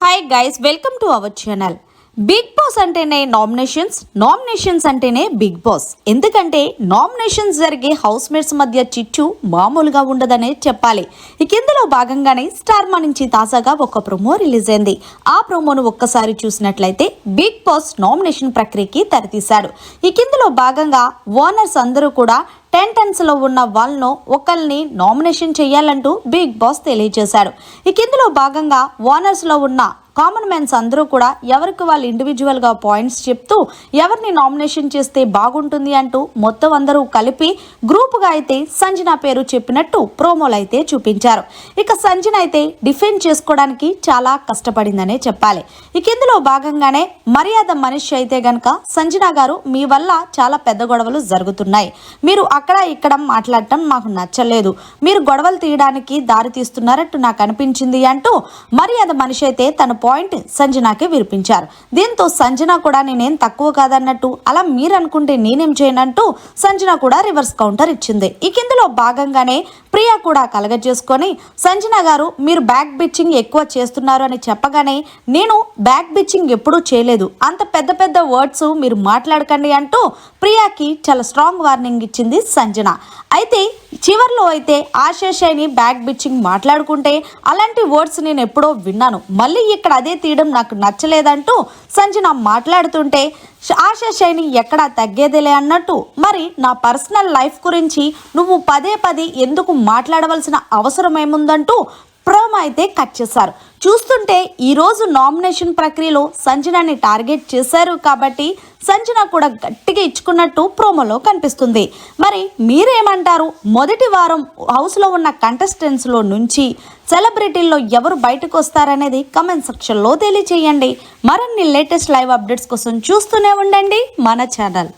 Hi guys, welcome to our channel. Big boss అంటేనే nominations అంటేనే big boss. ఎందుకంటే nominations జరిగే హౌస్ మేట్స్ మధ్య చిచ్చు మామూలుగా ఉండదనే చెప్పాలి. ఇక ఇందులో భాగంగానే స్టార్ మా నుంచి తాజాగా ఒక ప్రోమో రిలీజ్ అయింది. ఆ ప్రోమోను ఒక్కసారి చూసినట్లయితే బిగ్ బాస్ నామినేషన్ ప్రక్రియకి తెరతీశాడు. ఇక ఇందులో భాగంగా ఓనర్స్ అందరూ కూడా టెన్లో ఉన్న వాళ్ళను ఒకరిని నామినేషన్ చేయాలంటూ బిగ్ బాస్ తెలియజేశాడు. ఇక ఇందులో భాగంగా ఓనర్స్లో ఉన్న కామన్ మ్యాన్స్ అందరూ కూడా ఎవరికి వాళ్ళు ఇండివిజువల్గా పాయింట్స్ చెప్తూ ఎవరిని నామినేషన్ చేస్తే బాగుంటుంది అంటూ మొత్తం అందరూ కలిపి గ్రూపుగా అయితే సంజన పేరు చెప్పినట్టు ప్రోమోలు అయితే చూపించారు. ఇక సంజన అయితే డిఫెండ్ చేసుకోవడానికి చాలా కష్టపడిందనే చెప్పాలి. ఇక ఇందులో భాగంగానే మర్యాద మనిషి అయితే గనక సంజన గారు, మీ వల్ల చాలా పెద్ద గొడవలు జరుగుతున్నాయి, మీరు అక్కడ ఇక్కడ మాట్లాడటం మాకు నచ్చలేదు, మీరు గొడవలు తీయడానికి దారి తీస్తున్నారట్టు నాకు అనిపించింది అంటూ మర్యాద మనిషి అయితే తన పాయింట్ సంజనాకి వినిపించారు. దీంతో సంజన కూడా నేనేం తక్కువ కాదన్నట్టు, అలా మీరు అనుకుంటే నేనేం చేయనంటూ సంజన కూడా రివర్స్ కౌంటర్ ఇచ్చింది. ఇక ఇందులో భాగంగానే ప్రియా కూడా కలగజేసుకొని సంజన గారు, మీరు బ్యాక్ బిచ్చింగ్ ఎక్కువ చేస్తున్నారు అని చెప్పగానే నేను బ్యాక్ బిచ్చింగ్ ఎప్పుడూ చేయలేదు, అంత పెద్ద పెద్ద వర్డ్స్ మీరు మాట్లాడకండి అంటూ ప్రియాకి చాలా స్ట్రాంగ్ వార్నింగ్ ఇచ్చింది సంజన. అయితే చివర్లో అయితే ఆశేషాయిని బ్యాక్ బిచ్చింగ్ మాట్లాడుకుంటే అలాంటి వర్డ్స్ నేను ఎప్పుడో విన్నాను, మళ్ళీ ఇక్కడ అదే తీయడం నాకు నచ్చలేదంటూ సంజన మాట్లాడుతుంటే ఆశేషాయిని ఎక్కడా తగ్గేదిలే అన్నట్టు, మరి నా పర్సనల్ లైఫ్ గురించి నువ్వు పదే ఎందుకు మాట్లాడవలసిన అవసరం ఏముందంటూ ప్రోమో అయితే కట్ చేశారు. చూస్తుంటే ఈరోజు నామినేషన్ ప్రక్రియలో సంజనాని టార్గెట్ చేశారు కాబట్టి సంజన కూడా గట్టిగా ఇచ్చుకున్నట్టు ప్రోమోలో కనిపిస్తుంది. మరి మీరేమంటారు? మొదటి వారం హౌస్లో ఉన్న కంటెస్టెంట్స్లో నుంచి సెలబ్రిటీల్లో ఎవరు బయటకు వస్తారనేది కమెంట్ సెక్షన్లో తెలియచేయండి. మరిన్ని లేటెస్ట్ లైవ్ అప్డేట్స్ కోసం చూస్తూనే ఉండండి మన ఛానల్.